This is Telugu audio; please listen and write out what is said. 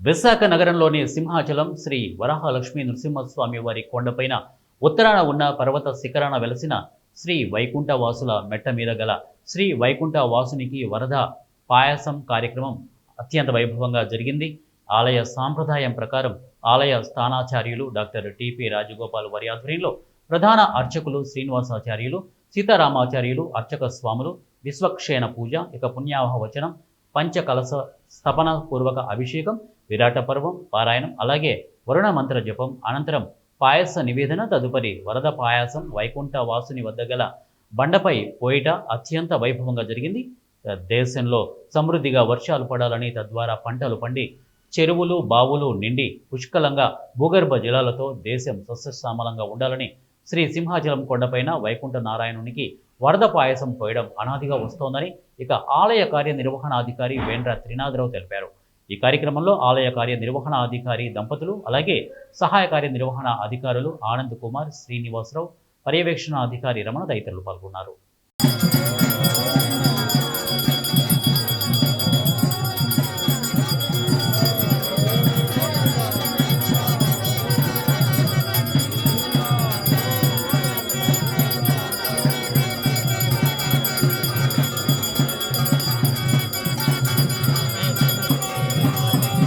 విశాఖ నగరంలోని సింహాచలం శ్రీ వరాహలక్ష్మీ నృసింహస్వామి వారి కొండపైన ఉత్తరాన ఉన్న పర్వత శిఖరాన వెలసిన శ్రీ వైకుంఠ వాసుల మెట్ట మీద గల శ్రీ వైకుంఠ వాసునికి వరద పాయసం కార్యక్రమం అత్యంత వైభవంగా జరిగింది. ఆలయ సాంప్రదాయం ప్రకారం ఆలయ స్థానాచార్యులు డాక్టర్ టిపి రాజగోపాల్ వారి ఆధ్వర్యంలో ప్రధాన అర్చకులు శ్రీనివాసాచార్యులు, సీతారామాచార్యులు, అర్చక స్వాములు విశ్వక్షేణ పూజ, ఇక పుణ్యాహ వచనం, పంచకలశ స్థపన పూర్వక అభిషేకం, విరాట పర్వం పారాయణం, అలాగే వరుణ మంత్ర జపం అనంతరం పాయస నివేదన, తదుపరి వరద పాయాసం వైకుంఠ వాసుని వద్ద గల బండపై పోయిట అత్యంత వైభవంగా జరిగింది. దేశంలో సమృద్ధిగా వర్షాలు పడాలని, తద్వారా పంటలు పండి చెరువులు బావులు నిండి పుష్కలంగా భూగర్భ జలాలతో దేశం సస్యశ్యామలంగా ఉండాలని శ్రీ సింహాచలం కొండపైన వైకుంఠ నారాయణునికి వరద పాయసం పోయడం అనాదిగా వస్తోందని ఇక ఆలయ కార్యనిర్వహణాధికారి వేండ్ర త్రినాథరావు తెలిపారు. ఈ కార్యక్రమంలో ఆలయ కార్యనిర్వహణాధికారి దంపతులు, అలాగే సహాయ కార్యనిర్వహణ అధికారులు ఆనంద్ కుమార్, శ్రీనివాసరావు, పర్యవేక్షణ అధికారి రమణ తదితరులు పాల్గొన్నారు.